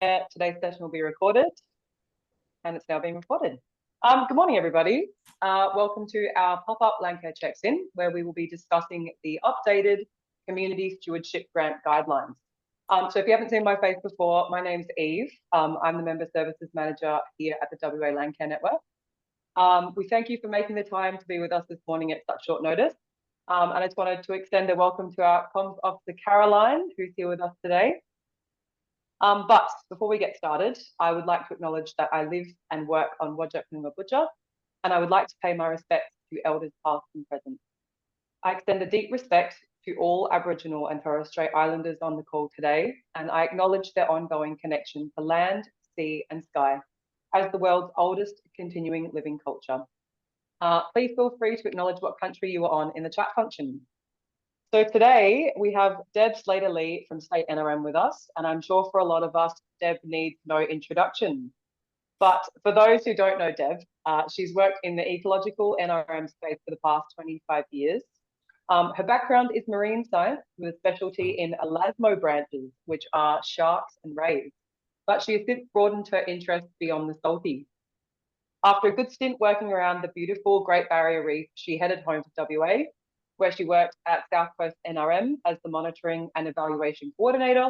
Today's session will be recorded, and it's now being recorded. Good morning, everybody. Welcome to our pop-up Landcare Checks-In, where we will be discussing the updated Community Stewardship Grant Guidelines. So if you haven't seen my face before, my name's Eve. I'm the Member Services Manager here at the WA Landcare Network. We thank you for making the time to be with us this morning at such short notice. And I just wanted to extend a welcome to our Comms Officer, Caroline, who's here with us today. But before we get started, I would like to acknowledge that I live and work on Whadjuk Noongar Butcher, and I would like to pay my respects to elders past and present. I extend a deep respect to all Aboriginal and Torres Strait Islanders on the call today, and I acknowledge their ongoing connection to land, sea and sky as the world's oldest continuing living culture. Please feel free to acknowledge what country you are on in the chat function. So today we have Deb Slater-Lee from State NRM with us, and I'm sure for a lot of us, Deb needs no introduction. But for those who don't know Deb, she's worked in the ecological NRM space for the past 25 years. Her background is marine science with a specialty in elasmo branches, which are sharks and rays. But she has since broadened her interests beyond the salty. After a good stint working around the beautiful Great Barrier Reef, she headed home to WA, where she worked at South Coast NRM as the Monitoring and Evaluation Coordinator,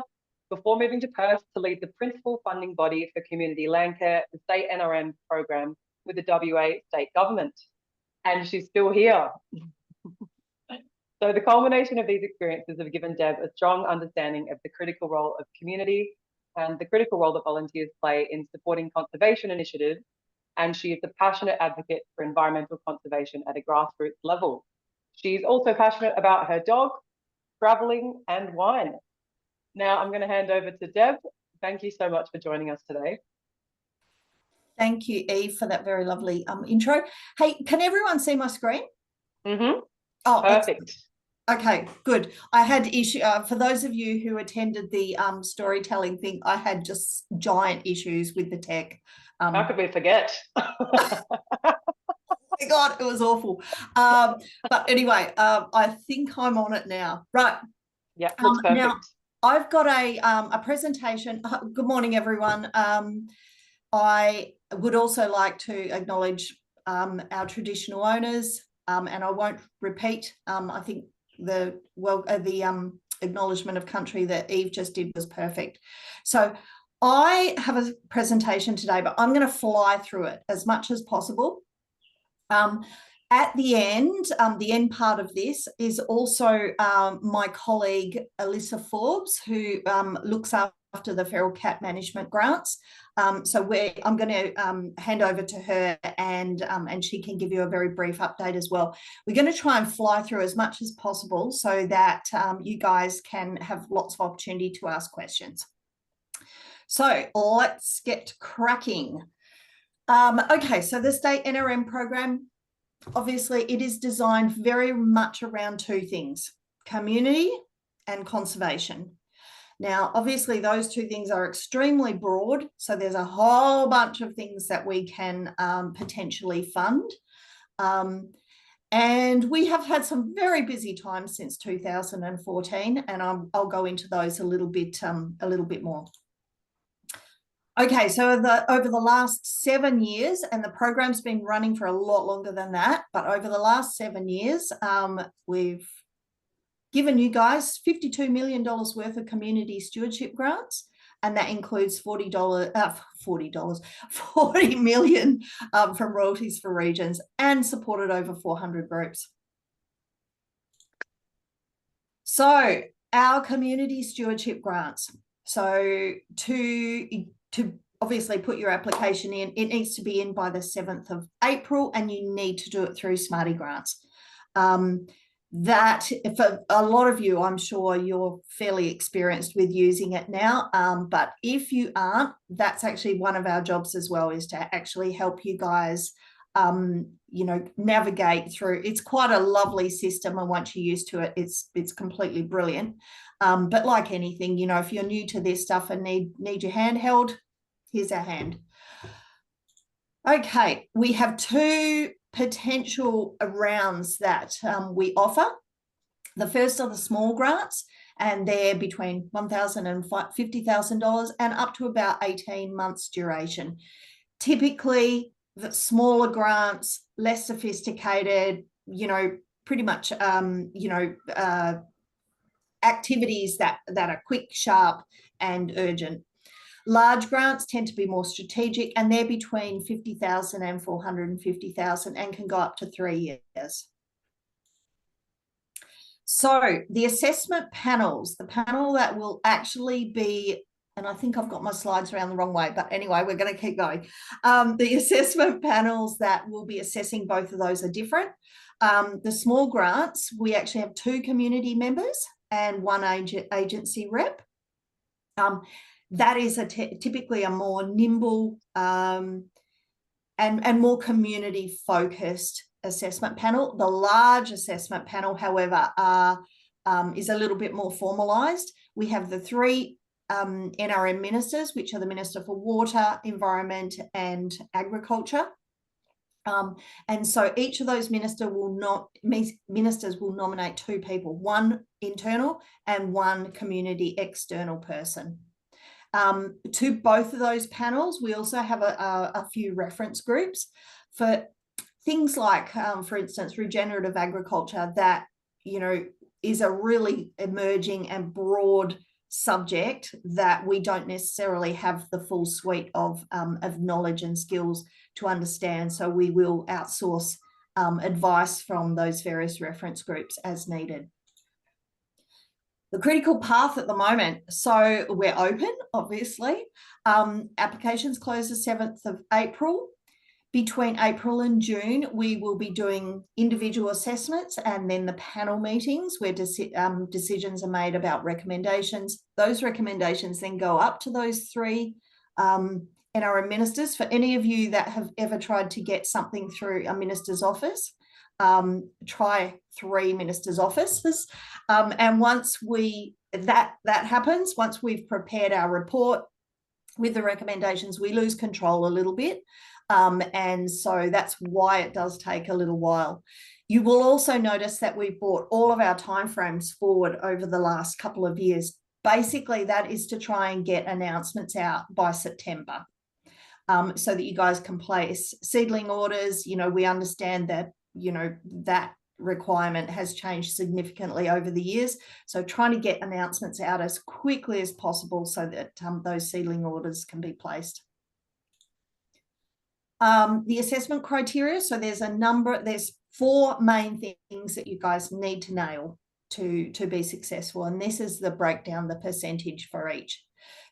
before moving to Perth to lead the principal funding body for community landcare, the State NRM Program with the WA State Government. And she's still here. So the culmination of these experiences have given Deb a strong understanding of the critical role of community and the critical role that volunteers play in supporting conservation initiatives. And she is a passionate advocate for environmental conservation at a grassroots level. She's also passionate about her dog, traveling and wine. Now I'm going to hand over to Deb. Thank you so much for joining us today. Thank you, Eve, for that very lovely intro. Hey, can everyone see my screen? Mm-hmm. Oh, perfect. Okay, good. I had issue for those of you who attended the storytelling thing. I had just giant issues with the tech. How could we forget? My God, it was awful. But anyway, I think I'm on it now. Right. Yeah, looks perfect. Now, I've got a presentation. Good morning, everyone. I would also like to acknowledge our traditional owners, and I won't repeat. I think the acknowledgement of country that Eve just did was perfect. So I have a presentation today, but I'm going to fly through it as much as possible. At the end part of this is also my colleague Alyssa Forbes, who looks after the feral cat management grants. So I'm going to hand over to her, and she can give you a very brief update as well. We're going to try and fly through as much as possible so that you guys can have lots of opportunity to ask questions. So let's get cracking. Okay, so the State NRM program, obviously it is designed very much around two things: community and conservation. Now, obviously those two things are extremely broad, so there's a whole bunch of things that we can potentially fund. And we have had some very busy times since 2014, and I'll go into those a little bit more. Okay, so over the last 7 years, and the program's been running for a lot longer than that, but over the last 7 years, we've given you guys $52 million worth of community stewardship grants, and that includes $40 million from royalties for regions, and supported over 400 groups. So our community stewardship grants. So to obviously put your application in, it needs to be in by the 7th of April, and you need to do it through Smarty Grants. That for a lot of you, I'm sure you're fairly experienced with using it now, but if you aren't, that's actually one of our jobs as well, is to actually help you guys navigate through. It's quite a lovely system, and once you're used to it, it's completely brilliant. But like anything, if you're new to this stuff and need your hand held, here's our hand. Okay, we have two potential rounds that we offer. The first are the small grants, and they're between $1,000 and $50,000 and up to about 18 months duration. Typically, the smaller grants, less sophisticated, pretty much, activities that are quick, sharp, and urgent. Large grants tend to be more strategic, and they're between $50,000 and $450,000 and can go up to 3 years. So the assessment panels, the panel that will actually be, and I think I've got my slides around the wrong way, but anyway, we're going to keep going. The assessment panels that will be assessing both of those are different. The small grants, we actually have 2 community members and 1 agency rep. That is typically a more nimble and more community focused assessment panel. The large assessment panel, however, is a little bit more formalized. We have the 3 NRM ministers, which are the Minister for Water, Environment and Agriculture. And so each of those ministers will nominate 2 people, 1 internal and 1 community external person. To both of those panels, we also have a few reference groups for things like, for instance, regenerative agriculture that, is a really emerging and broad subject that we don't necessarily have the full suite of knowledge and skills to understand. So we will outsource advice from those various reference groups as needed. The critical path at the moment, so we're open, obviously. Applications close the 7th of April. Between April and June, we will be doing individual assessments and then the panel meetings where decisions are made about recommendations. Those recommendations then go up to those 3 NRM ministers. For any of you that have ever tried to get something through a minister's office, try 3 ministers' offices. And once that happens, once we've prepared our report with the recommendations, we lose control a little bit. And so that's why it does take a little while. You will also notice that we've brought all of our timeframes forward over the last couple of years. Basically, that is to try and get announcements out by September, so that you guys can place seedling orders. We understand that, that requirement has changed significantly over the years. So trying to get announcements out as quickly as possible so that those seedling orders can be placed. The assessment criteria, so there's 4 main things that you guys need to nail to be successful, and this is the breakdown, the percentage for each.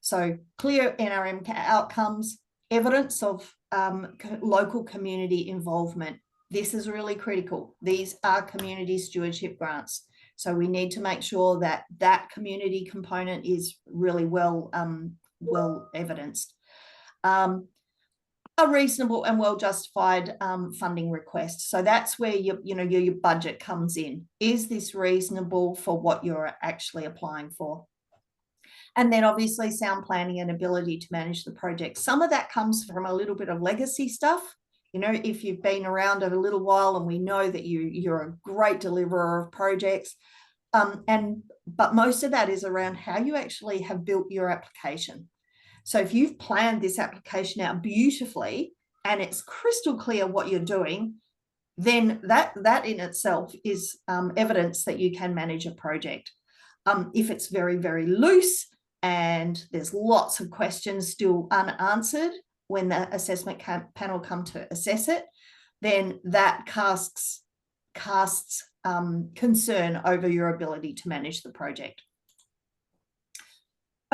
So clear NRM outcomes, evidence of local community involvement. This is really critical. These are community stewardship grants, so we need to make sure that that community component is really well evidenced. A reasonable and well justified funding request. So that's where your budget comes in. Is this reasonable for what you're actually applying for? And then obviously sound planning and ability to manage the project. Some of that comes from a little bit of legacy stuff. If you've been around a little while, and we know that you're a great deliverer of projects, but most of that is around how you actually have built your application. So if you've planned this application out beautifully and it's crystal clear what you're doing, then that in itself is evidence that you can manage a project. If it's very, very loose and there's lots of questions still unanswered when the assessment panel come to assess it, then that casts concern over your ability to manage the project.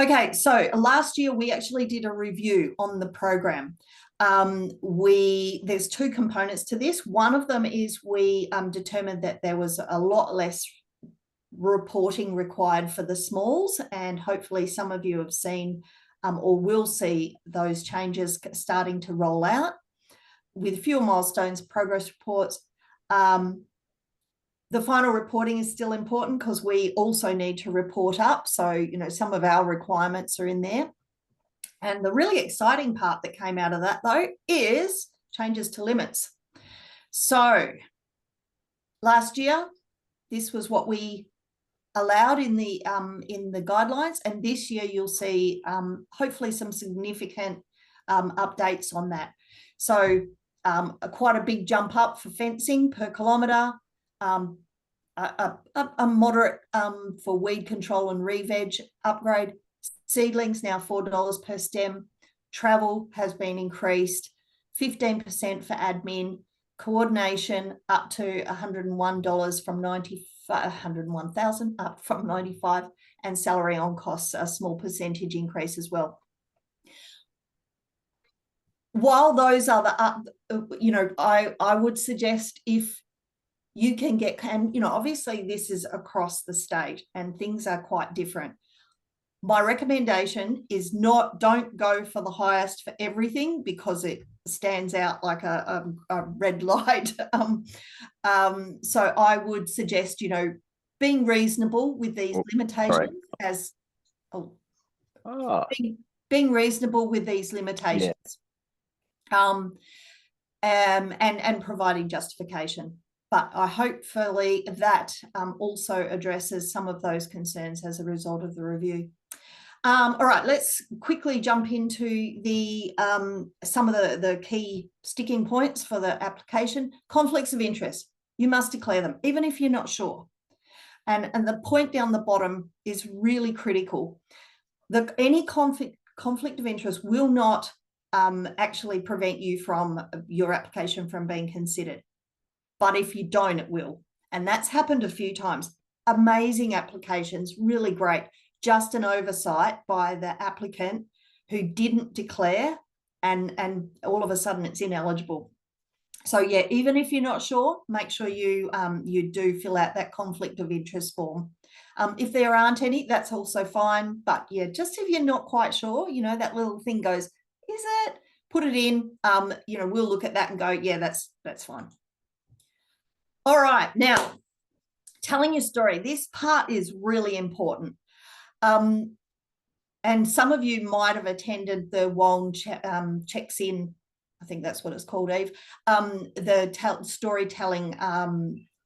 Okay, so last year we actually did a review on the program. There's 2 components to this. One of them is we determined that there was a lot less reporting required for the smalls, and hopefully some of you have seen or will see those changes starting to roll out with fewer milestones, progress reports. The final reporting is still important because we also need to report up. So, some of our requirements are in there. And the really exciting part that came out of that, though, is changes to limits. So last year, this was what we allowed in the guidelines, and this year you'll see hopefully some significant updates on that. So quite a big jump up for fencing per kilometre, a moderate for weed control and re-veg upgrade. Seedlings now $4 per stem. Travel has been increased, 15% for admin. Coordination up to $101 from 101,000 up from 95, and salary on costs a small percentage increase as well. While those are I would suggest, if you can get, and obviously this is across the state and things are quite different. My recommendation is don't go for the highest for everything, because it stands out like a red light. So I would suggest, being reasonable with these limitations being reasonable with these limitations, and providing justification. But hopefully that also addresses some of those concerns as a result of the review. All right, let's quickly jump into the some of the key sticking points for the application. Conflicts of interest, you must declare them, even if you're not sure. And the point down the bottom is really critical. Any conflict of interest will not actually prevent you from your application from being considered. But if you don't, it will. And that's happened a few times. Amazing applications, really great. Just an oversight by the applicant who didn't declare, and all of a sudden it's ineligible. So yeah, even if you're not sure, make sure you do fill out that conflict of interest form. If there aren't any, that's also fine. But yeah, just if you're not quite sure, that little thing goes, is it? Put it in. We'll look at that and go, yeah, that's fine. All right, now telling your story. This part is really important. And some of you might have attended the WALN checks in, I think that's what it's called, Eve, the storytelling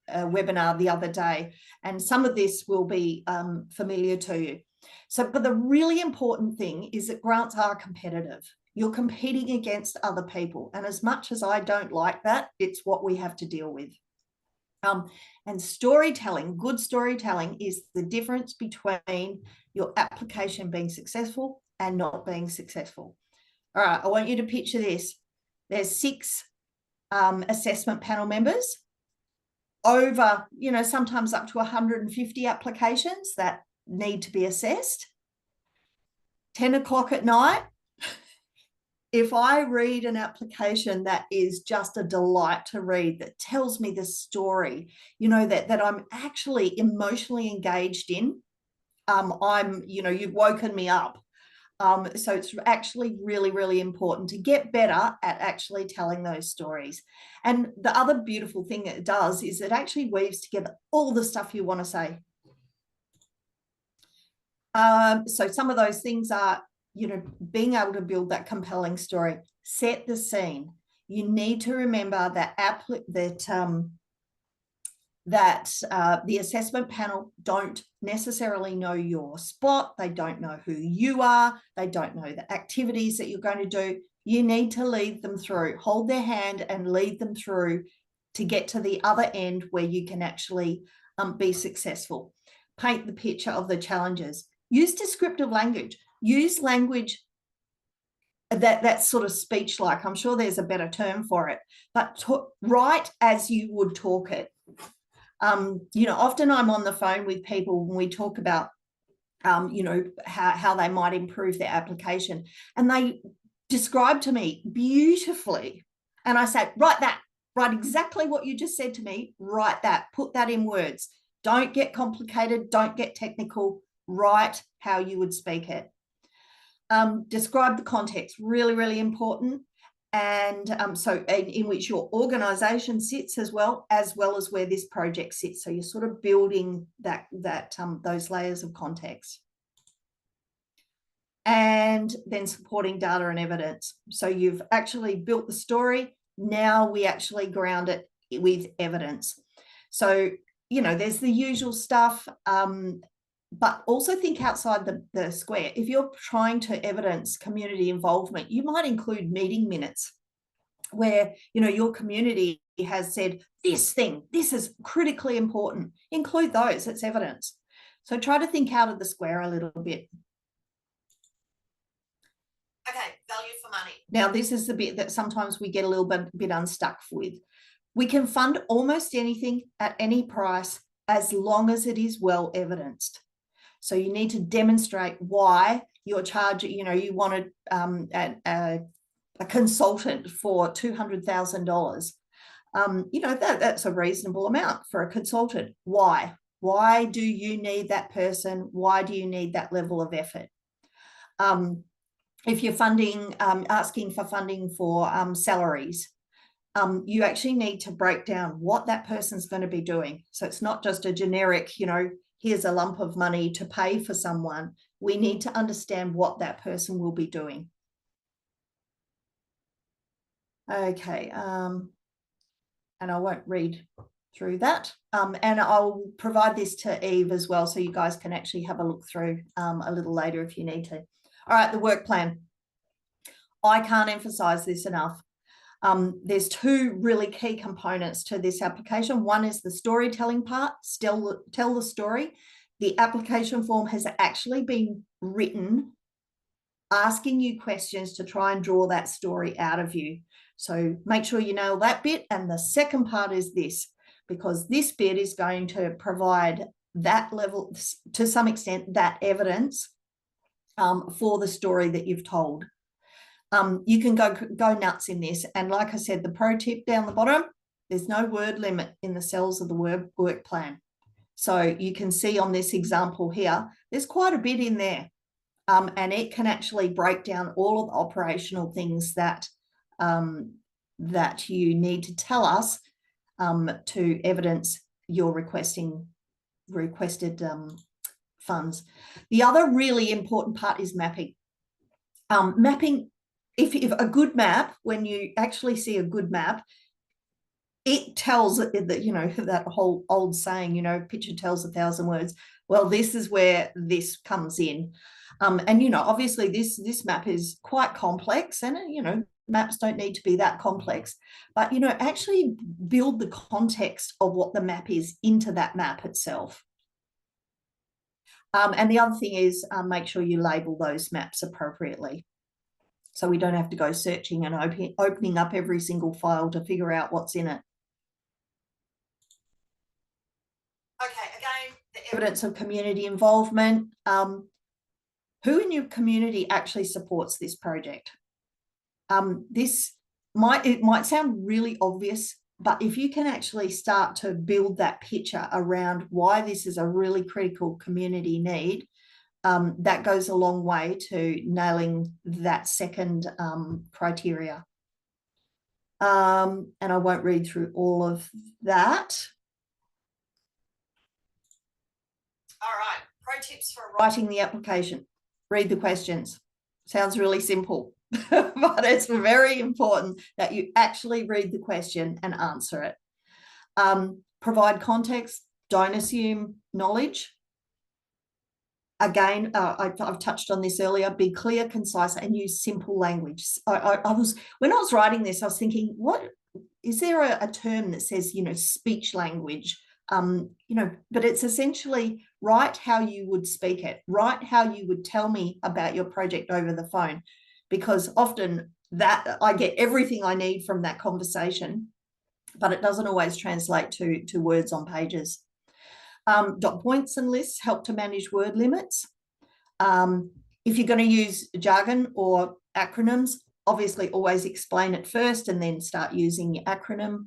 webinar the other day. And some of this will be familiar to you. So, but the really important thing is that grants are competitive. You're competing against other people. And as much as I don't like that, it's what we have to deal with. And storytelling, good storytelling, is the difference between your application being successful and not being successful. All right, I want you to picture this. There's 6 assessment panel members, over, sometimes up to 150 applications that need to be assessed. 10 o'clock at night, if I read an application that is just a delight to read, that tells me the story, that I'm actually emotionally engaged in, you've woken me up. So it's actually really, really important to get better at actually telling those stories. And the other beautiful thing it does is it actually weaves together all the stuff you want to say. So some of those things are, being able to build that compelling story, set the scene. You need to remember that the assessment panel don't necessarily know your spot. They don't know who you are. They don't know the activities that you're going to do. You need to lead them through, hold their hand and lead them through to get to the other end where you can actually be successful. Paint the picture of the challenges. Use descriptive language. Use language that's sort of speech-like. I'm sure there's a better term for it, but write as you would talk it. Often I'm on the phone with people when we talk about, how they might improve their application, and they describe to me beautifully. And I say, write exactly what you just said to me, write that, put that in words. Don't get complicated, don't get technical, write how you would speak it. Describe the context, really, really important. And so in which your organisation sits as well as where this project sits. So you're sort of building those layers of context. And then supporting data and evidence. So you've actually built the story. Now we actually ground it with evidence. So, there's the usual stuff, but also think outside the square. If you're trying to evidence community involvement, you might include meeting minutes where, your community has said this is critically important. Include those, it's evidence. So try to think out of the square a little bit. Okay, value for money. Now, this is the bit that sometimes we get a little bit unstuck with. We can fund almost anything at any price as long as it is well evidenced. So you need to demonstrate why you're charging, you wanted a consultant for $200,000. That's a reasonable amount for a consultant. Why? Why do you need that person? Why do you need that level of effort? If you're asking for funding for salaries, you actually need to break down what that person's going to be doing. So it's not just a generic, here's a lump of money to pay for someone. We need to understand what that person will be doing. Okay, and I won't read through that. And I'll provide this to Eve as well, so you guys can actually have a look through a little later if you need to. All right, the work plan. I can't emphasize this enough. There's two really key components to this application. One is the storytelling part, tell the story. The application form has actually been written asking you questions to try and draw that story out of you. So make sure you nail that bit. And the second part is this, because this bit is going to provide that level, to some extent, that evidence for the story that you've told. You can go nuts in this. And like I said, the pro tip down the bottom, there's no word limit in the cells of the work plan. So you can see on this example here, there's quite a bit in there. And it can actually break down all of the operational things that, that you need to tell us to evidence your requested funds. The other really important part is mapping. Mapping, if a good map, when you actually see a good map, it tells that, that whole old saying, picture tells 1,000 words. Well, this is where this comes in. And, obviously this map is quite complex, and, maps don't need to be that complex, but, actually build the context of what the map is into that map itself. And the other thing is make sure you label those maps appropriately, so we don't have to go searching and opening up every single file to figure out what's in it. Okay, again, the evidence of community involvement. Who in your community actually supports this project? It might sound really obvious, but if you can actually start to build that picture around why this is a really critical community need, that goes a long way to nailing that second criteria. And I won't read through all of that. All right, pro tips for writing the application. Read the questions. Sounds really simple, but it's very important that you actually read the question and answer it. Provide context, don't assume knowledge. Again, I've touched on this earlier, be clear, concise, and use simple language. When I was writing this, I was thinking, what is there a term that says, speech language? But it's essentially write how you would speak it, write how you would tell me about your project over the phone, because often that I get everything I need from that conversation, but it doesn't always translate to words on pages. Dot points and lists help to manage word limits. If you're going to use jargon or acronyms, obviously always explain it first and then start using your acronym.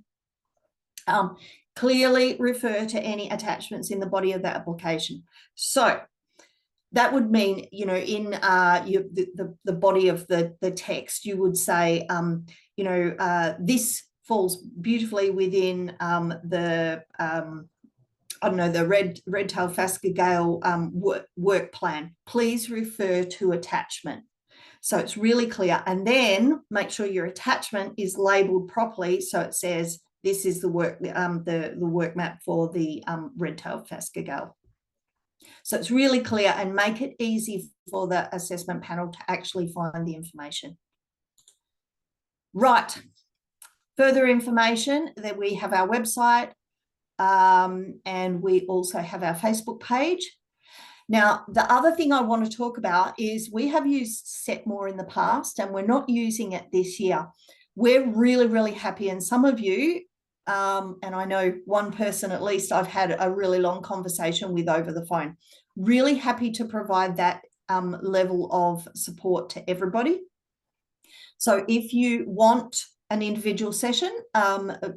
Clearly refer to any attachments in the body of the application. So that would mean, in the body of the text, you would say, this falls beautifully within the red-tailed phascogale work plan. Please refer to attachment. So it's really clear. And then make sure your attachment is labelled properly. So it says, this is the work map for the red-tailed phascogale. So it's really clear and make it easy for the assessment panel to actually find the information. Right, further information that we have our website, and we also have our Facebook page. Now, the other thing I want to talk about is we have used Setmore in the past and we're not using it this year. We're really, really happy. And some of you, and I know one person at least I've had a really long conversation with over the phone, really happy to provide that level of support to everybody. So if you want an individual session,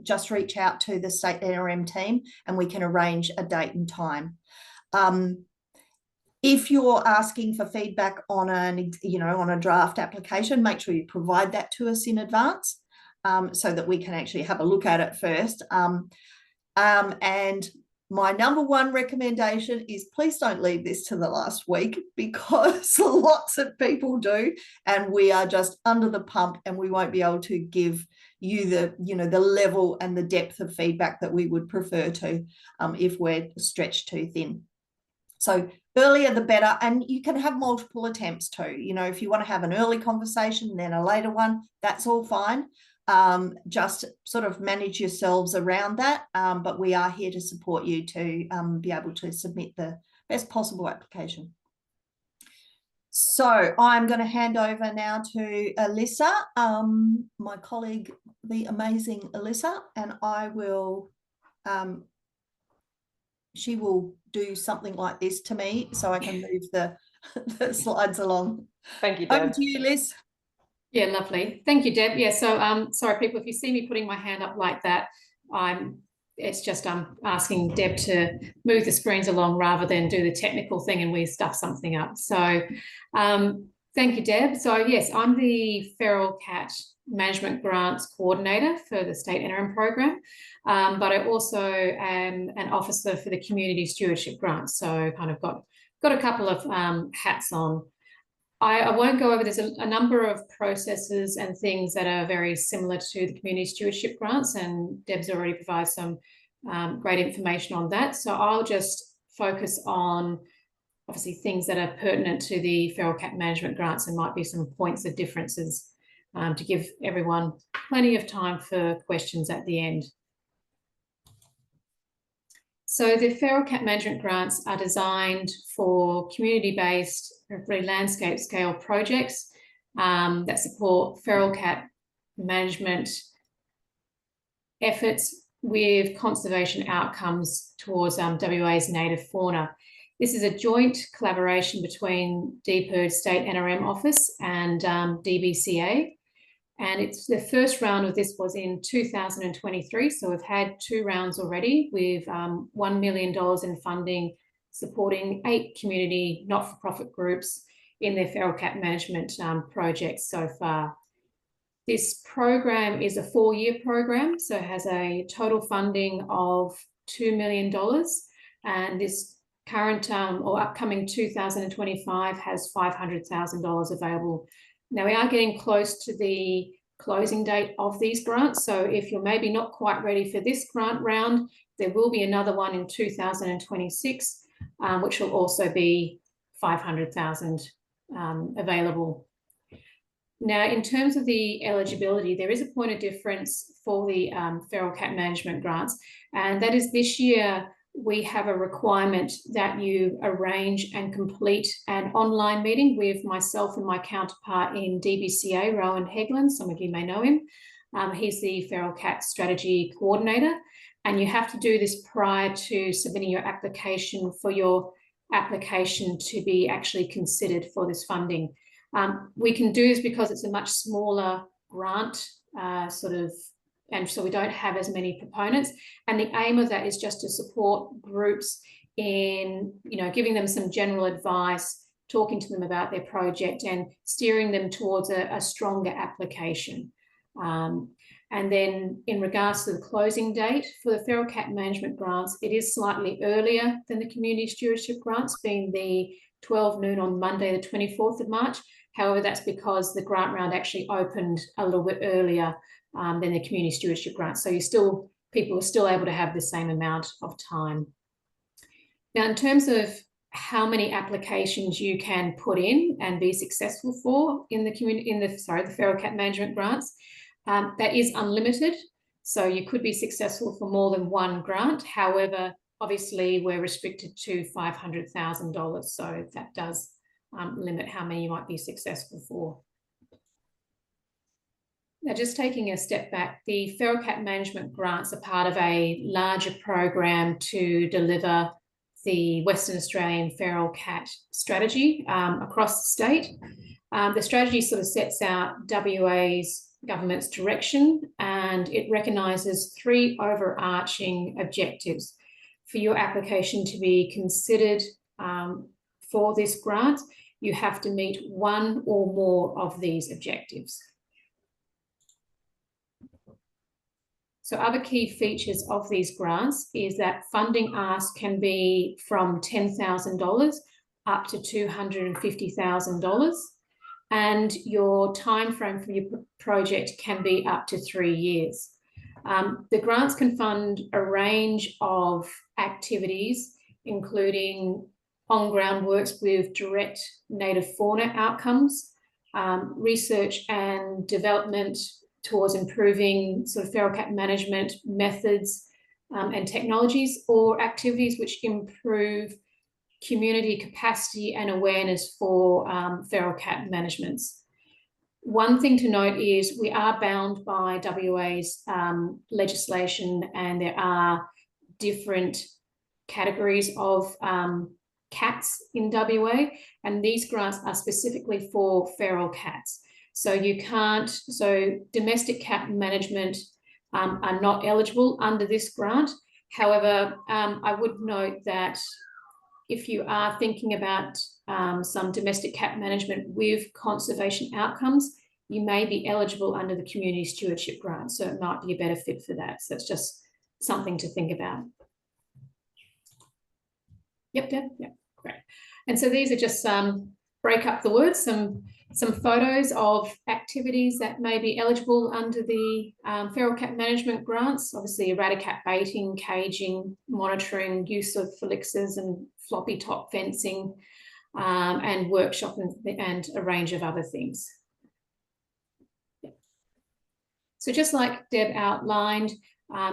just reach out to the State NRM team and we can arrange a date and time. If you're asking for feedback on on a draft application, make sure you provide that to us in advance so that we can actually have a look at it first. And my number one recommendation is please don't leave this to the last week, because lots of people do, and we are just under the pump and we won't be able to give you the level and the depth of feedback that we would prefer to if we're stretched too thin. So earlier the better, and you can have multiple attempts too. If you want to have an early conversation and then a later one, that's all fine. Just sort of manage yourselves around that, but we are here to support you to be able to submit the best possible application. So I'm going to hand over now to Alyssa, my colleague, the amazing Alyssa, and I will, she will do something like this to me so I can move the slides along. Thank you, Deb. Over to you, Liz. Yeah, lovely. Thank you, Deb. Yeah, so sorry, people, if you see me putting my hand up like that, it's just I'm asking Deb to move the screens along rather than do the technical thing and we stuff something up. So thank you, Deb. So yes, I'm the Feral Cat Management Grants Coordinator for the State NRM Program, but I also am an officer for the Community Stewardship Grants. So kind of got a couple of hats on. I won't go over, there's a number of processes and things that are very similar to the community stewardship grants, and Deb's already provided some great information on that. So I'll just focus on obviously things that are pertinent to the feral cat management grants and might be some points of differences to give everyone plenty of time for questions at the end. So the feral cat management grants are designed for community-based, really landscape scale projects that support feral cat management efforts with conservation outcomes towards WA's native fauna. This is a joint collaboration between DPIRD State NRM Office and DBCA. And it's the first round of this was in 2023. So we've had 2 rounds already with $1 million in funding supporting 8 community not-for-profit groups in their feral cat management projects so far. This program is a 4-year program, so it has a total funding of $2 million. And this current or upcoming 2025 has $500,000 available. Now, we are getting close to the closing date of these grants. So if you're maybe not quite ready for this grant round, there will be another one in 2026, which will also be $500,000 available. Now, in terms of the eligibility, there is a point of difference for the feral cat management grants, and that is this year we have a requirement that you arrange and complete an online meeting with myself and my counterpart in DBCA, Rowan Hegland. Some of you may know him. He's the Feral Cat Strategy Coordinator, and you have to do this prior to submitting your application for your application to be actually considered for this funding. We can do this because it's a much smaller grant and so we don't have as many proponents. And the aim of that is just to support groups in, giving them some general advice, talking to them about their project and steering them towards a stronger application. And then in regards to the closing date for the feral cat management grants, it is slightly earlier than the community stewardship grants, being the 12 noon on Monday, the 24th of March. However, that's because the grant round actually opened a little bit earlier than the community stewardship grant. So you still people are still able to have the same amount of time. Now, in terms of how many applications you can put in and be successful for in the the feral cat management grants, that is unlimited. So you could be successful for more than one grant. However, obviously we're restricted to $500,000. So that does limit how many you might be successful for. Now, just taking a step back, the feral cat management grants are part of a larger program to deliver the Western Australian feral cat strategy across the state. The strategy sort of sets out WA's government's direction, and it recognises 3 overarching objectives. For your application to be considered for this grant, you have to meet one or more of these objectives. So other key features of these grants is that funding ask can be from $10,000 up to $250,000, and your time frame for your project can be up to 3 years. The grants can fund a range of activities, including on-ground works with direct native fauna outcomes, research and development towards improving sort of feral cat management methods and technologies, or activities which improve community capacity and awareness for feral cat management. One thing to note is we are bound by WA's legislation, and there are different categories of cats in WA, and these grants are specifically for feral cats. So you can't, so domestic cat management are not eligible under this grant. However, I would note that if you are thinking about some domestic cat management with conservation outcomes, you may be eligible under the community stewardship grant. So it might be a better fit for that. So it's just something to think about. Yep, Deb, yep, great. And so these are just break up the words, some photos of activities that may be eligible under the feral cat management grants. Obviously, eradicat baiting, caging, monitoring, use of felixes and floppy top fencing, and workshop and a range of other things. So just like Deb outlined,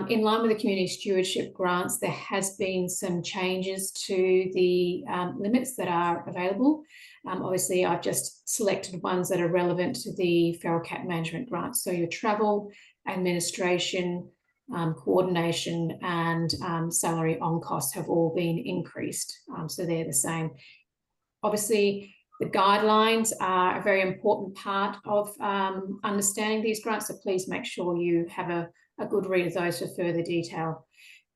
in line with the community stewardship grants, there has been some changes to the limits that are available. Obviously, I've just selected ones that are relevant to the feral cat management grants. So your travel, administration, coordination, and salary on costs have all been increased. So they're the same. Obviously, the guidelines are a very important part of understanding these grants. So please make sure you have a good read of those for further detail.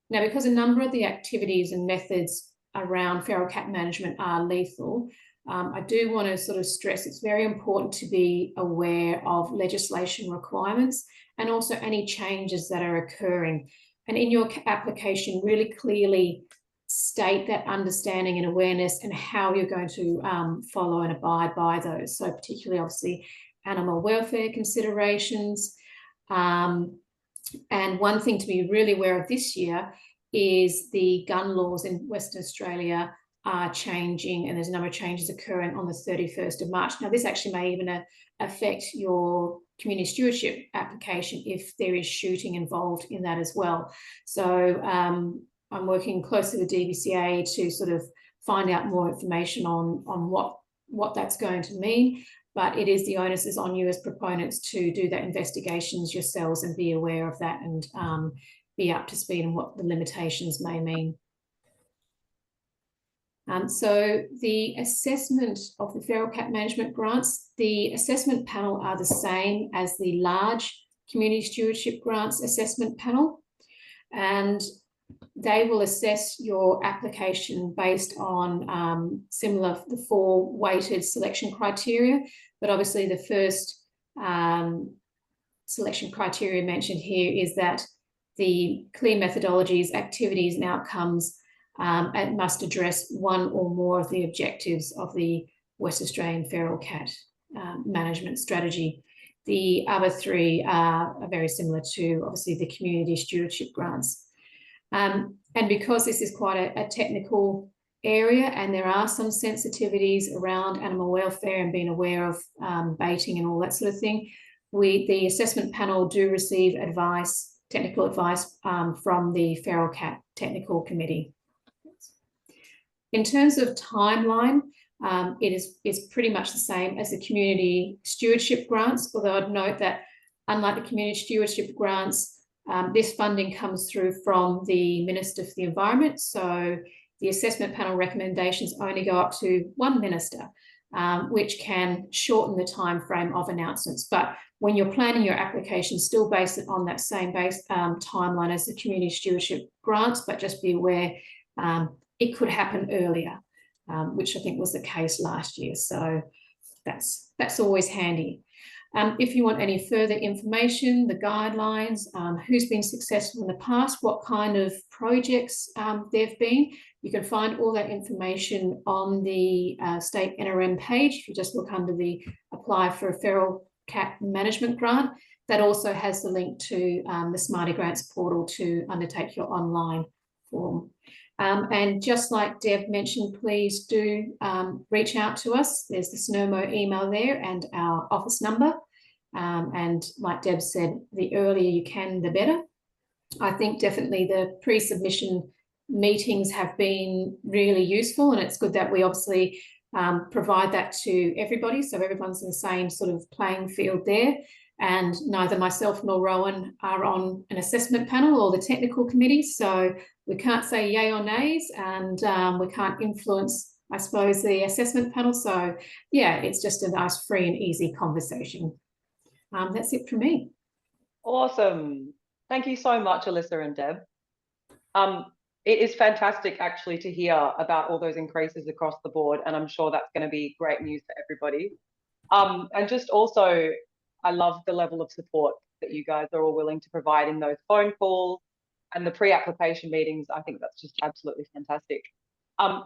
Now, because a number of the activities and methods around feral cat management are lethal, I do want to sort of stress it's very important to be aware of legislation requirements and also any changes that are occurring. And in your application, really clearly state that understanding and awareness and how you're going to follow and abide by those. So particularly, obviously, animal welfare considerations. And one thing to be really aware of this year is the gun laws in Western Australia are changing, and there's a number of changes occurring on the 31st of March. Now, this actually may even affect your community stewardship application if there is shooting involved in that as well. So I'm working closely with DBCA to sort of find out more information on what that's going to mean. But it is the onus is on you as proponents to do that investigations yourselves and be aware of that and be up to speed on what the limitations may mean. So the assessment of the feral cat management grants, the assessment panel are the same as the large community stewardship grants assessment panel, and they will assess your application based on the 4 weighted selection criteria. But obviously the first selection criteria mentioned here is that the clear methodologies, activities and outcomes and must address one or more of the objectives of the West Australian feral cat management strategy. The other three are very similar to, obviously, the community stewardship grants. And because this is quite a technical area and there are some sensitivities around animal welfare and being aware of baiting and all that sort of thing, the assessment panel do receive advice, technical advice from the Feral Cat Technical Committee. In terms of timeline, it is pretty much the same as the community stewardship grants, although I'd note that unlike the community stewardship grants, this funding comes through from the Minister for the Environment. So the assessment panel recommendations only go up to one minister, which can shorten the time frame of announcements. But when you're planning your application, still base it on that same timeline as the community stewardship grants, but just be aware it could happen earlier, which I think was the case last year. So that's always handy. If you want any further information, the guidelines, who's been successful in the past, what kind of projects there've been, you can find all that information on the State NRM page. If you just look under the Apply for a Feral Cat Management Grant, that also has the link to the Smarty Grants portal to undertake your online form. And just like Deb mentioned, please do reach out to us. There's the SNRMO email there and our office number. And like Deb said, the earlier you can, the better. I think definitely the pre-submission meetings have been really useful, and it's good that we obviously provide that to everybody, so everyone's in the same sort of playing field there. And neither myself nor Rowan are on an assessment panel or the technical committee, so we can't say yay or nays, and we can't influence, I suppose, the assessment panel. So yeah, it's just a nice, free and easy conversation. That's it from me. Awesome. Thank you so much, Alyssa and Deb. It is fantastic actually to hear about all those increases across the board, and I'm sure that's going to be great news for everybody. And just also, I love the level of support that you guys are all willing to provide in those phone calls and the pre-application meetings. I think that's just absolutely fantastic.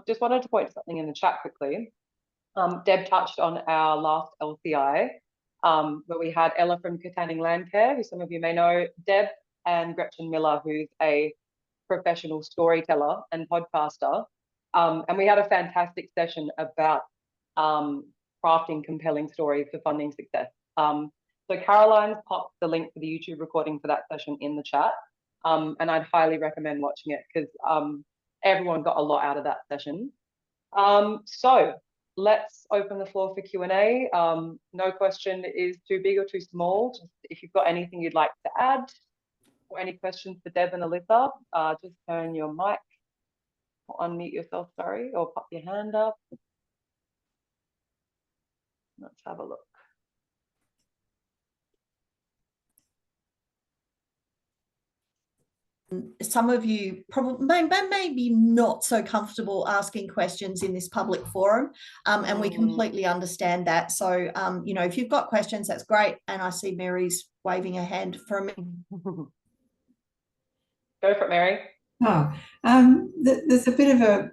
Just wanted to point to something in the chat quickly. Deb touched on our last LCI, where we had Ella from Katanning Landcare, who some of you may know, Deb, and Gretchen Miller, who's a professional storyteller and podcaster. And we had a fantastic session about crafting compelling stories for funding success. So Caroline's popped the link for the YouTube recording for that session in the chat. And I'd highly recommend watching it because everyone got a lot out of that session. So let's open the floor for Q&A. No question is too big or too small. Just if you've got anything you'd like to add or any questions for Deb and Alyssa, just turn your mic or unmute yourself, sorry, or pop your hand up. Let's have a look. Some of you probably maybe not so comfortable asking questions in this public forum, and we completely understand that. So, you know, if you've got questions, that's great. And I see Mary's waving her hand for a minute. Go for it, Mary. Oh, there's a bit of a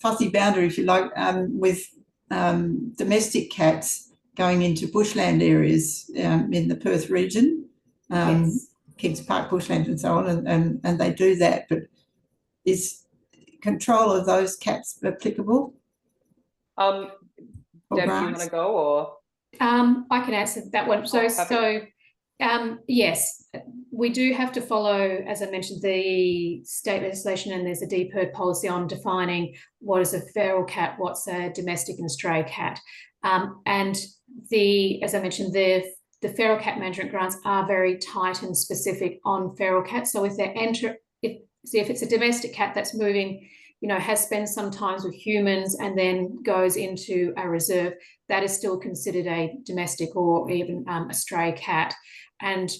fuzzy boundary, if you like, with domestic cats going into bushland areas in the Perth region. Yes. Kings Park bushland and so on, and they do that, but is control of those cats applicable? Deb, do you want to go, or? I can answer that one. So yes, we do have to follow, as I mentioned, the state legislation, and there's a DPIRD policy on defining what is a feral cat, what's a domestic and stray cat. And as I mentioned, the feral cat management grants are very tight and specific on feral cats. So if it's a domestic cat that's moving, you know, has spent some time with humans and then goes into a reserve, that is still considered a domestic or even a stray cat. And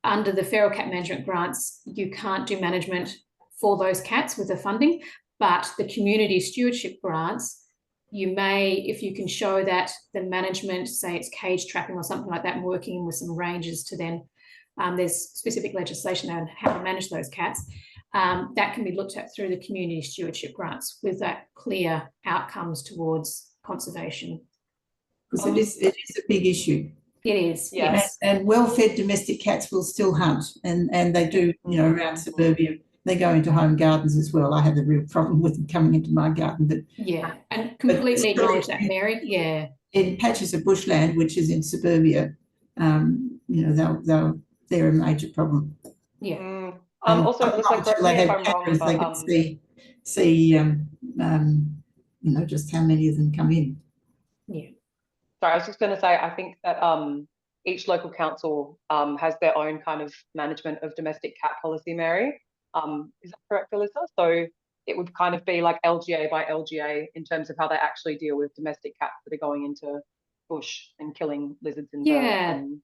under the feral cat management grants, you can't do management for those cats with the funding, but the community stewardship grants, you may, if you can show that the management, say it's cage trapping or something like that, and working with some rangers to then, there's specific legislation on how to manage those cats, that can be looked at through the community stewardship grants with that clear outcomes towards conservation. Because it is a big issue. It is, Yeah. yes. And well-fed domestic cats will still hunt, and they do, you know, around suburbia. They go into home gardens as well. I have a real problem with them coming into my garden, but Yeah, and completely acknowledge that, Mary. Yeah. in patches of bushland, which is in suburbia, you know, they're a major problem. Yeah. Also, it looks like, correct me if I'm wrong, they but can see you know, just how many of them come in. Yeah. sorry, I was just going to say, I think that each local council has their own kind of management of domestic cat policy, Mary. Is that correct, Alyssa? So it would kind of be like LGA by LGA in terms of how they actually deal with domestic cats that are going into bush and killing lizards and birds. Yeah, And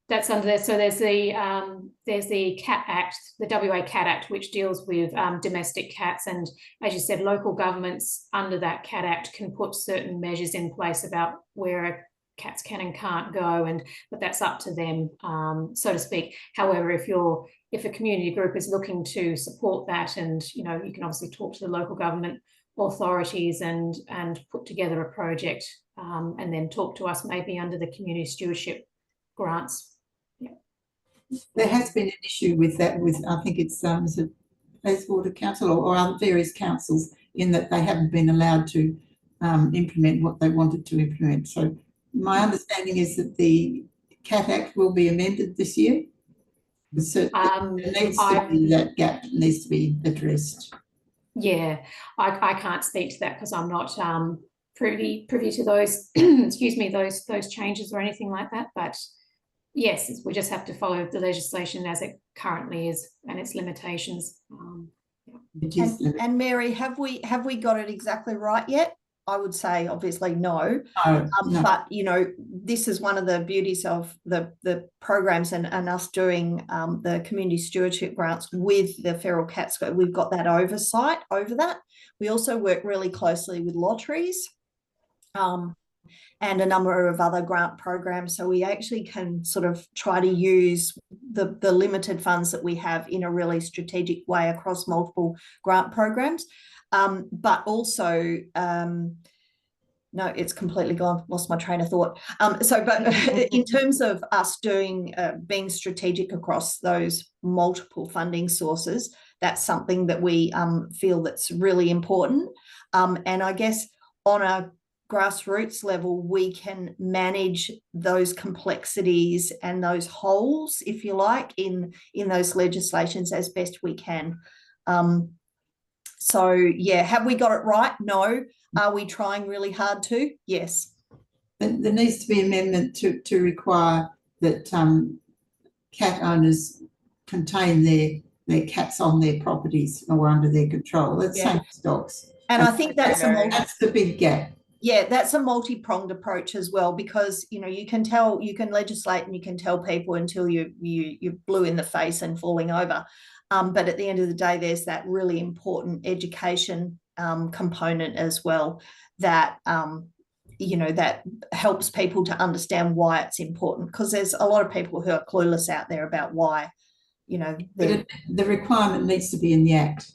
that's under there. So there's the Cat Act, the WA Cat Act, which deals with domestic cats, and as you said, local governments under that Cat Act can put certain measures in place about where cats can and can't go, but that's up to them, so to speak. However, if a community group is looking to support that, and you know, you can obviously talk to the local government authorities and put together a project, and then talk to us maybe under the community stewardship grants. Yeah. There has been an issue with that, with I think it's Bayswater Council or other various councils, in that they haven't been allowed to implement what they wanted to implement. So my understanding is that the Cat Act will be amended this year. So there needs to be that gap needs to be addressed. Yeah, I can't speak to that because I'm not privy to those excuse me, those changes or anything like that. But yes, we just have to follow the legislation as it currently is and its limitations. And Mary, have we got it exactly right yet? I would say obviously no. No. But you know, this is one of the beauties of the programs and us doing the community stewardship grants with the feral cats. We've got that oversight over that. We also work really closely with lotteries and a number of other grant programs, so we actually can sort of try to use the limited funds that we have in a really strategic way across multiple grant programs. But also, no, it's completely gone, lost my train of thought. But in terms of us doing, being strategic across those multiple funding sources, that's something that we feel that's really important. And I guess on a grassroots level, we can manage those complexities and those holes, if you like, in those legislations as best we can. So yeah, have we got it right? No. Are we trying really hard to? Yes. There needs to be an amendment to require that cat owners contain their cats on their properties or under their control. That's same as dogs. And I think that's the big gap. Yeah, that's a multi-pronged approach as well, because you know, you can legislate and you can tell people until you're blue in the face and falling over. But at the end of the day, there's that really important education component as well that you know, that helps people to understand why it's important, because there's a lot of people who are clueless out there about why, you know. But the requirement needs to be in the Act.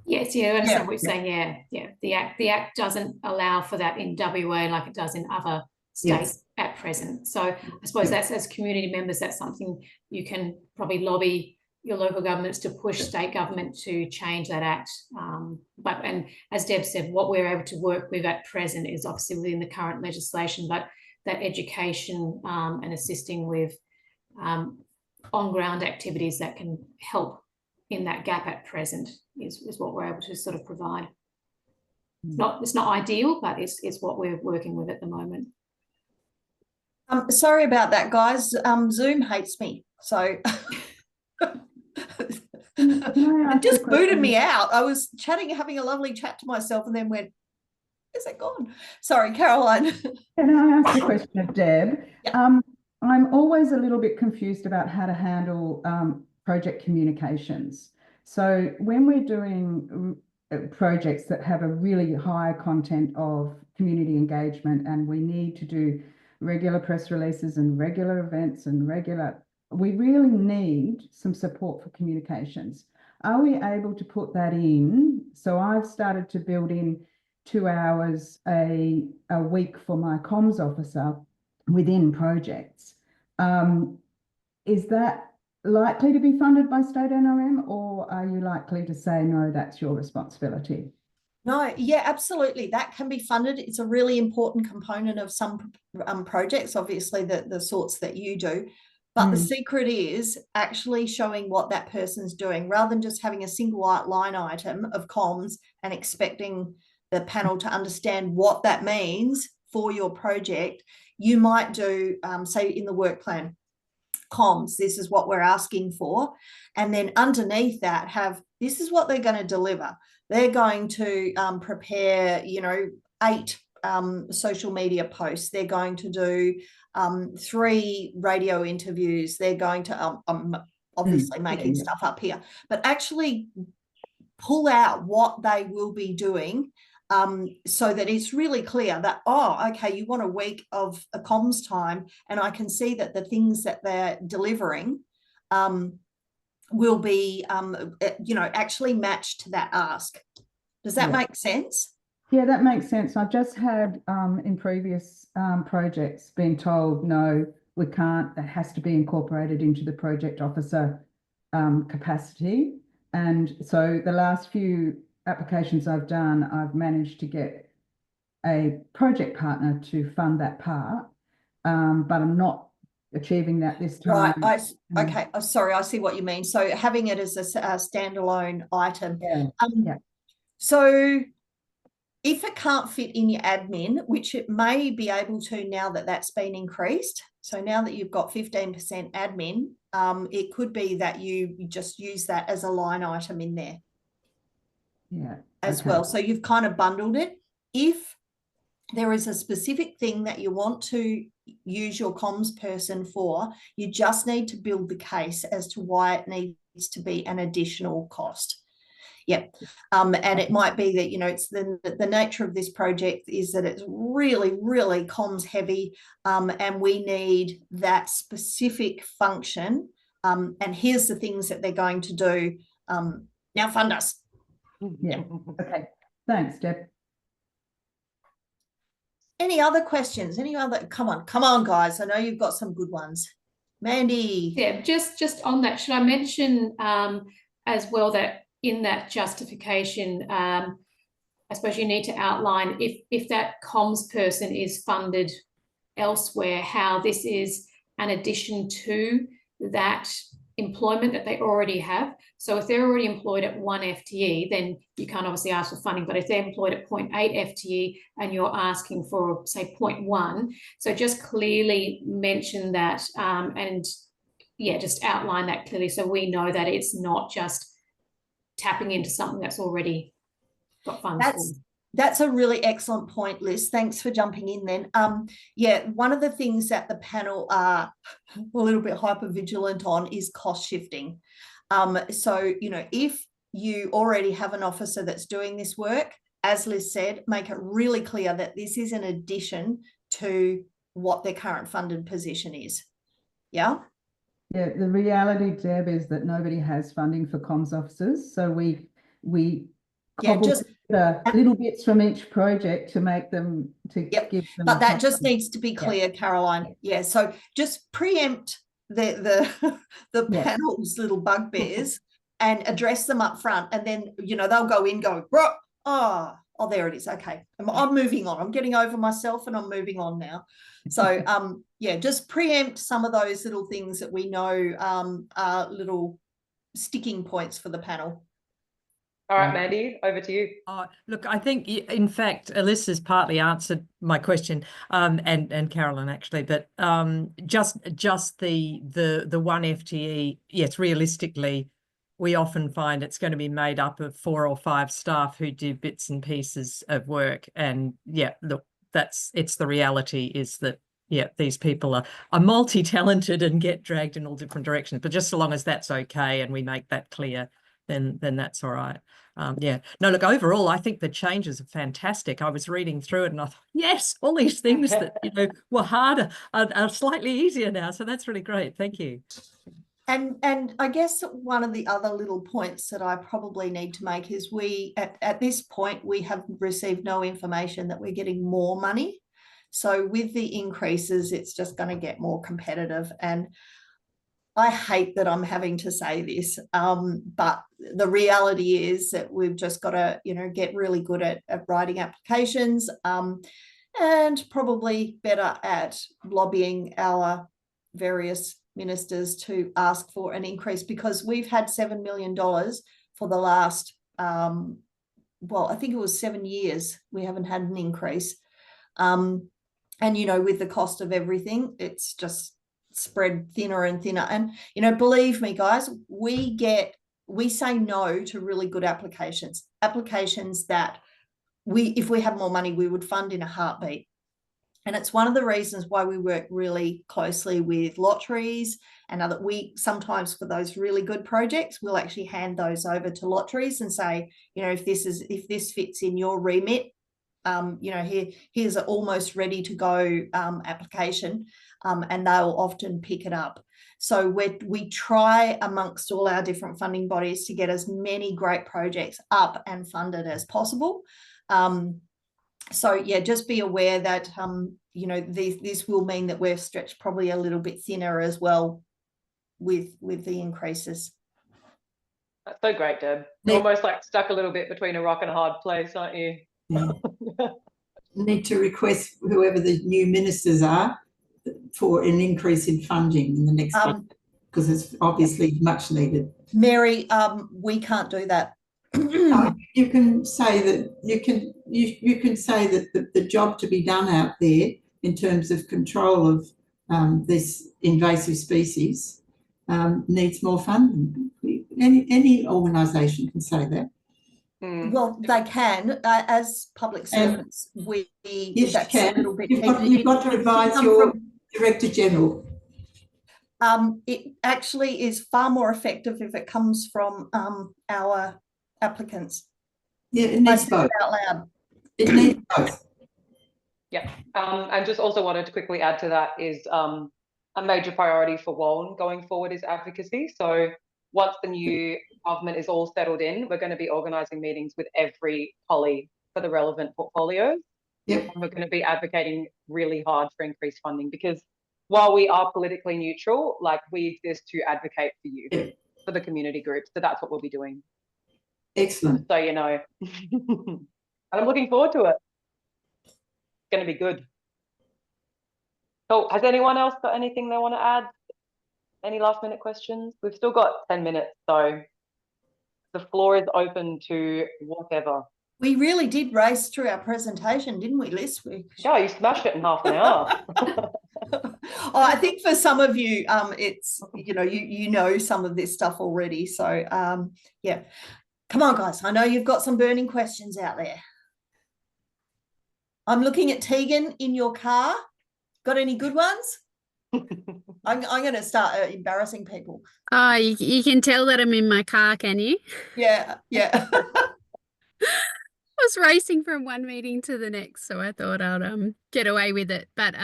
Yes, yeah, I understand what you're saying. Yeah. The Act doesn't allow for that in WA like it does in other states at present. So I suppose that's, as community members, that's something you can probably lobby your local governments to push state government to change that Act. And as Deb said, what we're able to work with at present is obviously within the current legislation, but that education and assisting with on-ground activities that can help in that gap at present is what we're able to sort of provide. It's not ideal, but it's what we're working with at the moment. Sorry about that, guys. Zoom hates me, so it just booted me out. I was having a lovely chat to myself, and then went, "Is it gone?" Sorry, Caroline. Can I ask a question of Deb? Yeah. I'm always a little bit confused about how to handle project communications. So when we're doing projects that have a really high content of community engagement, and we need to do regular press releases and regular events and we really need some support for communications. Are we able to put that in? So I've started to build in 2 hours a week for my comms officer within projects. Is that likely to be funded by State NRM, or are you likely to say, no, that's your responsibility? No, yeah, absolutely. That can be funded. It's a really important component of some projects, obviously the sorts that you do. But the secret is actually showing what that person's doing, rather than just having a single line item of comms and expecting the panel to understand what that means for your project. You might do, say in the work plan, comms, this is what we're asking for. And then underneath that have, this is what they're going to deliver. They're going to prepare, 8 social media posts. They're going to do 3 radio interviews. They're going to, obviously making stuff up here, but actually pull out what they will be doing, so that it's really clear that, oh, okay, you want a week of a comms time, and I can see that the things that they're delivering will be, actually matched to that ask. Does that make sense? Yeah, that makes sense. I've just had in previous projects been told, no, we can't, it has to be incorporated into the project officer capacity. And so the last few applications I've done, I've managed to get a project partner to fund that part, but I'm not achieving that this time. Right. Okay. Oh, sorry, I see what you mean. So having it as a standalone item. Yeah. So if it can't fit in your admin, which it may be able to now that that's been increased, so now that you've got 15% admin, it could be that you just use that as a line item in there. Yeah. As well. So you've kind of bundled it. If there is a specific thing that you want to use your comms person for, you just need to build the case as to why it needs to be an additional cost. Yep. And it might be that, it's the nature of this project is that it's really, really comms heavy, and we need that specific function. And here's the things that they're going to do. Now fund us. Yeah. Okay. Thanks, Deb. Any other questions? Any other? Come on, guys. I know you've got some good ones. Mandy. Yeah, just on that, should I mention as well that in that justification, I suppose you need to outline if that comms person is funded elsewhere, how this is an addition to that employment that they already have. So if they're already employed at 1 FTE, then you can't obviously ask for funding. But if they're employed at 0.8 FTE and you're asking for, say, 0.1, so just clearly mention that, and yeah, just outline that clearly so we know that it's not just tapping into something that's already got funds. That's a really excellent point, Liz. Thanks for jumping in then. Yeah, one of the things that the panel are a little bit hyper-vigilant on is cost shifting. So, if you already have an officer that's doing this work, as Liz said, make it really clear that this is an addition to what their current funded position is. Yeah? Yeah, the reality, Deb, is that nobody has funding for comms officers. So we cobble the little bits from each project to make them, to give them. But that just needs to be clear, Caroline. Yeah, so just preempt the panel's little bugbears and address them up front, and then they'll go in going, oh, there it is. Okay, I'm moving on. I'm getting over myself and I'm moving on now. So yeah, just preempt some of those little things that we know are little sticking points for the panel. All right, Mandy, over to you. Look, I think, in fact, Alyssa's partly answered my question, and Carolyn actually, but just the 1 FTE, yes, realistically, we often find it's going to be made up of 4 or 5 staff who do bits and pieces of work, and yeah, look, it's the reality is that, yeah, these people are multi-talented and get dragged in all different directions, but just so long as that's okay and we make that clear, then that's all right. Yeah, no, look, overall, I think the changes are fantastic. I was reading through it and I thought, yes, all these things that were harder are slightly easier now. So that's really great. Thank you. And I guess one of the other little points that I probably need to make is we, at this point, we have received no information that we're getting more money. So with the increases, it's just going to get more competitive. And I hate that I'm having to say this, but the reality is that we've just got to, get really good at writing applications, and probably better at lobbying our various ministers to ask for an increase, because we've had $7 million for the last, I think it was 7 years. We haven't had an increase. And, with the cost of everything, it's just spread thinner and thinner. And, believe me, guys, we say no to really good applications that if we had more money, we would fund in a heartbeat. And it's one of the reasons why we work really closely with lotteries, and we sometimes, for those really good projects, we'll actually hand those over to lotteries and say, if this fits in your remit, here's an almost ready to go application, and they'll often pick it up. So we try amongst all our different funding bodies to get as many great projects up and funded as possible. So yeah, just be aware that this will mean that we're stretched probably a little bit thinner as well with the increases. That's so great, Deb. You're almost like stuck a little bit between a rock and a hard place, aren't you? Yeah. Need to request whoever the new ministers are for an increase in funding in the next month, because it's obviously much needed. Mary, we can't do that. You can say that you can say that the job to be done out there in terms of control of this invasive species needs more funding. Any organisation can say that. Well, they can, as public servants. Yes, you can. A little bit you've got to advise your Director General. It actually is far more effective if it comes from our applicants. Yeah, it needs both. Out loud. It needs both. Yeah, and just also wanted to quickly add to that is a major priority for WALN going forward is advocacy. So once the new government is all settled in, we're going to be organising meetings with every poly for the relevant portfolios. Yep. And we're going to be advocating really hard for increased funding, because while we are politically neutral, we exist to advocate for you, for the community groups. So that's what we'll be doing. Excellent. So, and I'm looking forward to it. It's going to be good. So has anyone else got anything they want to add? Any last minute questions? We've still got 10 minutes, so the floor is open to whatever. We really did race through our presentation, didn't we, Liz? Yeah, you smashed it in half an hour. I think for some of you, it's, you know some of this stuff already. So, yeah. Come on, guys. I know you've got some burning questions out there. I'm looking at Tegan in your car. Got any good ones? I'm going to start embarrassing people. Oh, you can tell that I'm in my car, can you? Yeah. I was racing from one meeting to the next, so I thought I'd get away with it. But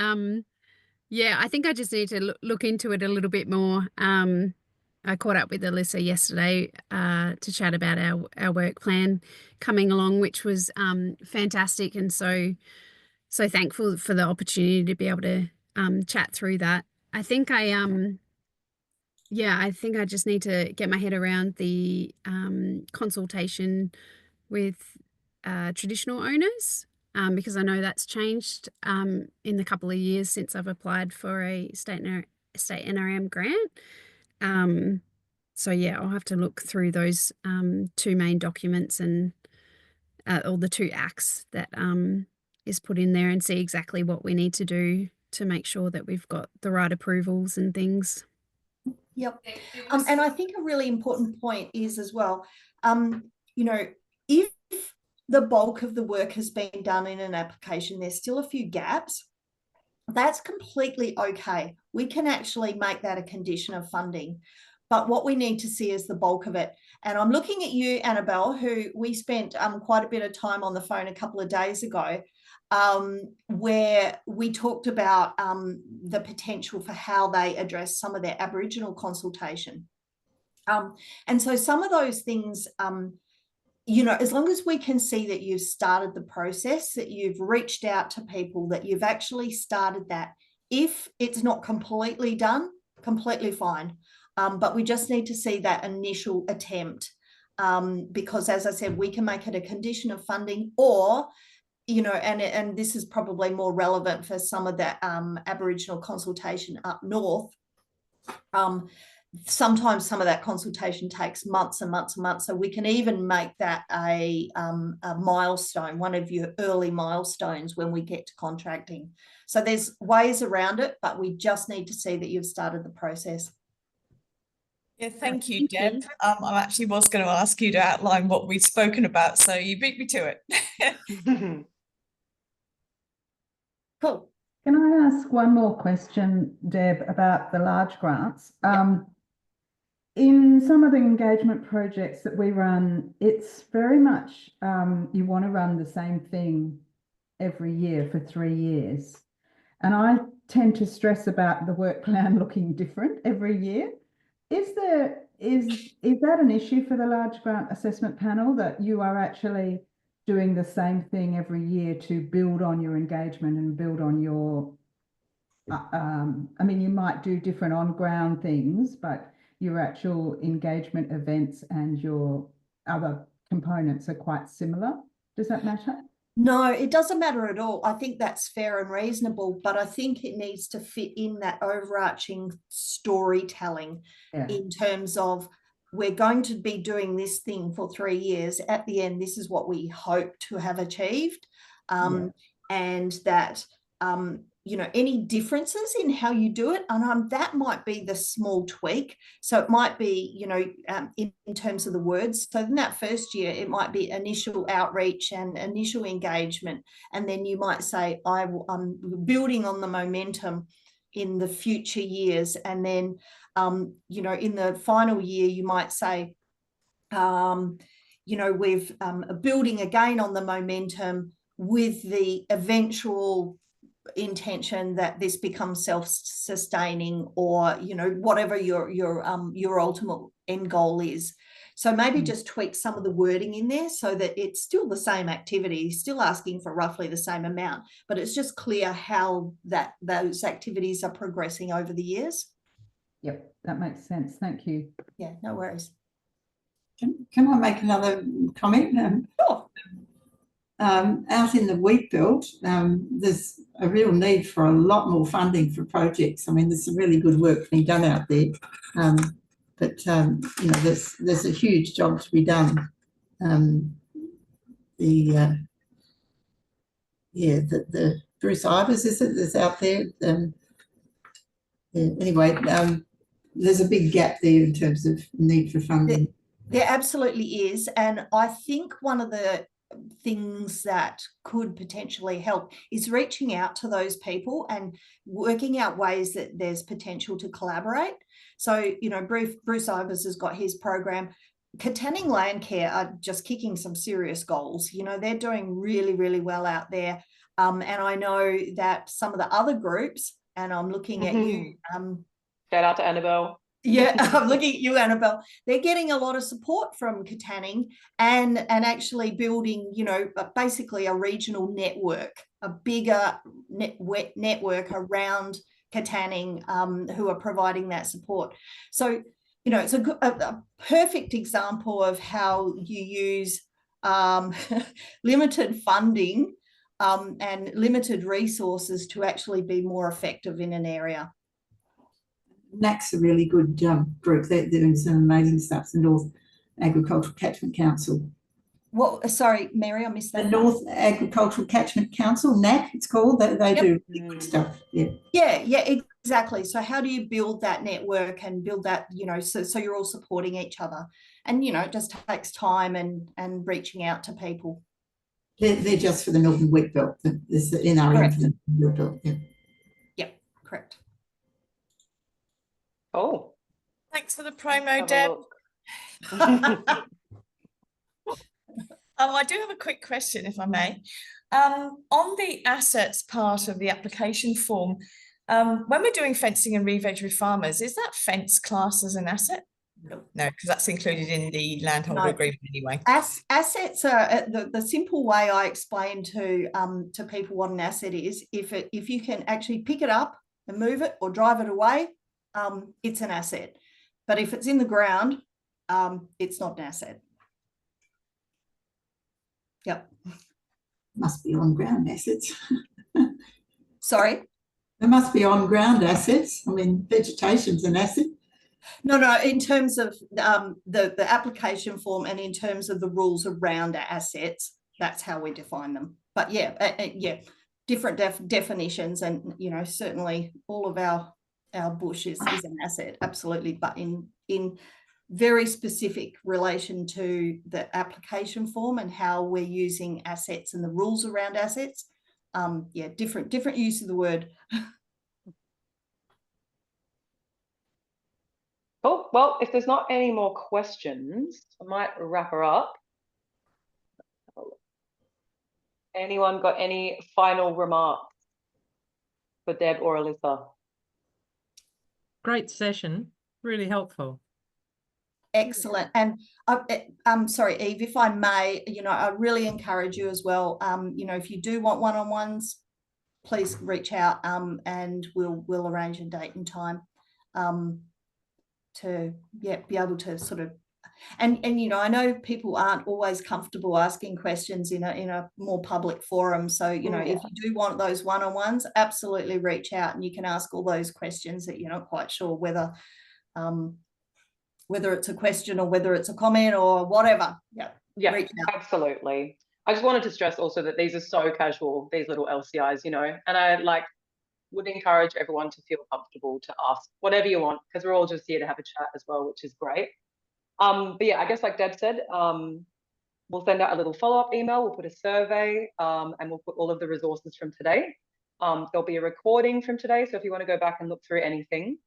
yeah, I think I just need to look into it a little bit more. I caught up with Alyssa yesterday to chat about our work plan coming along, which was fantastic, and so thankful for the opportunity to be able to chat through that. I think I just need to get my head around the consultation with traditional owners, because I know that's changed in the couple of years since I've applied for a state NRM grant. So yeah, I'll have to look through those two main documents and or the two acts that is put in there, and see exactly what we need to do to make sure that we've got the right approvals and things. Yep. And I think a really important point is as well, if the bulk of the work has been done in an application, there's still a few gaps, that's completely okay. We can actually make that a condition of funding. But what we need to see is the bulk of it. And I'm looking at you, Annabelle, who we spent quite a bit of time on the phone a couple of days ago, where we talked about the potential for how they address some of their Aboriginal consultation. And so some of those things, you know, as long as we can see that you've started the process, that you've reached out to people, that you've actually started that. If it's not completely done, completely fine. But we just need to see that initial attempt, because as I said, we can make it a condition of funding, or, you know, and this is probably more relevant for some of that Aboriginal consultation up north. Sometimes some of that consultation takes months and months and months. So we can even make that a milestone, one of your early milestones when we get to contracting. So there's ways around it, but we just need to see that you've started the process. Yeah, thank you, Deb. I actually was going to ask you to outline what we've spoken about, so you beat me to it. Cool. Can I ask one more question, Deb, about the large grants? In some of the engagement projects that we run, it's very much you want to run the same thing every year for 3 years. And I tend to stress about the work plan looking different every year. Is that an issue for the large grant assessment panel, that you are actually doing the same thing every year to build on your engagement and build on your, I mean, you might do different on-ground things, but your actual engagement events and your other components are quite similar. Does that matter? No, it doesn't matter at all. I think that's fair and reasonable, but I think it needs to fit in that overarching storytelling in terms of, we're going to be doing this thing for 3 years. At the end, this is what we hope to have achieved. And that, you know, any differences in how you do it, and that might be the small tweak. So it might be, you know, in terms of the words. So in that first year, it might be initial outreach and initial engagement. And then you might say, I'm building on the momentum in the future years. And then, you know, in the final year, you might say, you know, we've building again on the momentum with the eventual intention that this becomes self-sustaining, or, you know, whatever your ultimate end goal is. So maybe just tweak some of the wording in there so that it's still the same activity, still asking for roughly the same amount, but it's just clear how those activities are progressing over the years. Yep, that makes sense. Thank you. Yeah, no worries. Can I make another comment? Sure. Out in the wheat belt, there's a real need for a lot more funding for projects. I mean, there's some really good work being done out there, but you know, there's a huge job to be done. The Bruce Ivers, is it, that's out there? Anyway, there's a big gap there in terms of need for funding. There absolutely is, and I think one of the things that could potentially help is reaching out to those people and working out ways that there's potential to collaborate. So, you know, Bruce Ivers has got his program. Katanning Landcare are just kicking some serious goals. You know, they're doing really, really well out there. And I know that some of the other groups, and I'm looking at you. Shout out to Annabelle. Yeah, I'm looking at you, Annabelle. They're getting a lot of support from Katanning and actually building, you know, basically a regional network, a bigger network around Katanning, who are providing that support. So, you know, it's a perfect example of how you use limited funding and limited resources to actually be more effective in an area. NAC's a really good group. They're doing some amazing stuff. The North Agricultural Catchment Council. What? Sorry, Mary, I missed that. The North Agricultural Catchment Council, NAC, it's called. They do really good stuff. Yeah. Yeah, exactly. So how do you build that network and build that, you know, so you're all supporting each other? And, you know, it just takes time and reaching out to people. They're just for the Northern Wheat Belt. There's the NRM for the Wheat Belt. Yeah. Yep, correct. Oh, Thanks for the promo, Deb. I do have a quick question, if I may. On the assets part of the application form, when we're doing fencing and re-veg with farmers, is that fence classed as an asset? No, because that's included in the landholder No. agreement anyway. Assets are the simple way I explain to people what an asset is. If you can actually pick it up and move it or drive it away, it's an asset. But if it's in the ground, it's not an asset. Yep. Must be on ground assets. Sorry? There must be on ground assets. I mean, vegetation's an asset. No, in terms of the application form and in terms of the rules around assets, that's how we define them. But yeah, different definitions, and you know, certainly all of our bush is an asset, absolutely. But in very specific relation to the application form and how we're using assets and the rules around assets, yeah, different use of the word. Cool. Well, if there's not any more questions, I might wrap her up. Anyone got any final remarks for Deb or Alyssa? Great session, really helpful. Excellent. And I'm sorry, Eve, if I may, you know, I really encourage you as well. You know, if you do want one-on-ones, please reach out and we'll arrange a date and time to be able to sort of, and you know, I know people aren't always comfortable asking questions in a more public forum. So, you know, if you do want those one-on-ones, absolutely reach out and you can ask all those questions that you're not quite sure whether it's a question or whether it's a comment or whatever. Yeah, absolutely. I just wanted to stress also that these are so casual, these little LCIs, you know, and I would encourage everyone to feel comfortable to ask whatever you want, because we're all just here to have a chat as well, which is great. But yeah, I guess like Deb said, we'll send out a little follow-up email, we'll put a survey, and we'll put all of the resources from today. There'll be a recording from today, so if you want to go back and look through anything.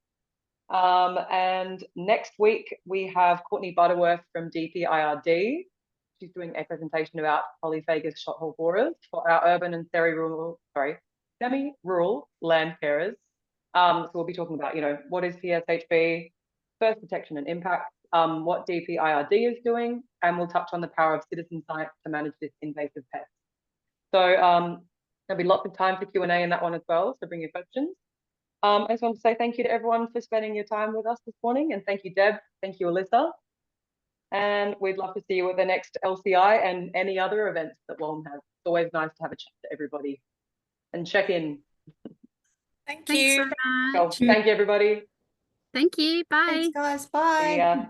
And next week we have Courtney Butterworth from DPIRD. She's doing a presentation about polyphagous shot-hole borers for our urban and semi-rural land carers. So we'll be talking about, you know, what is PSHB, first detection and impact, what DPIRD is doing, and we'll touch on the power of citizen science to manage this invasive pest. So there'll be lots of time for Q&A in that one as well, so bring your questions. I just want to say thank you to everyone for spending your time with us this morning, and thank you, Deb, thank you, Alyssa. And we'd love to see you at the next LCI and any other events that WALN has. It's always nice to have a chat to everybody and check in. Thank you. Thanks so much. Thank you, everybody. Thank you. Bye. Thanks, guys. Bye. See ya.